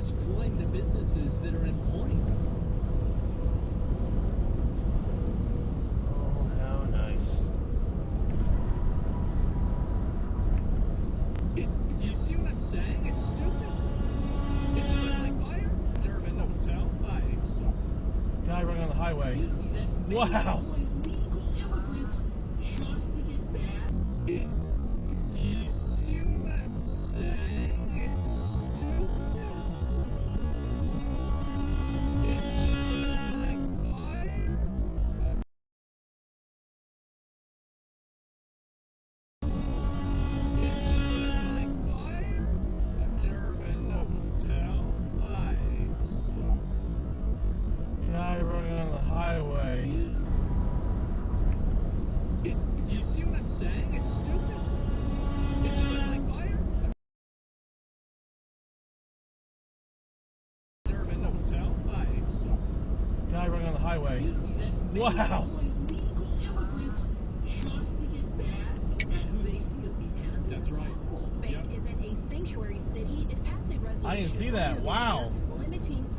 destroying the businesses that are employing them. Oh, how nice. You see what I'm saying? It's stupid. It's friendly fire. Durban Hotel. Ice. Guy running on the highway. Wow. Legal immigrants just to get bad. You see what I'm saying? It's stupid. It's friendly fire. It's friendly fire. Durban Hotel. Ice. Guy running on the highway. You see what I'm saying? It's stupid. It's friendly fire. Durban Hotel. Ice. Guy running on the highway. Wow. Legal immigrants just to get bad, and who they see as the enemy. That's right. Bank isn't a sanctuary city. It passed a resolution I didn't see that. earlier this Wow. year limiting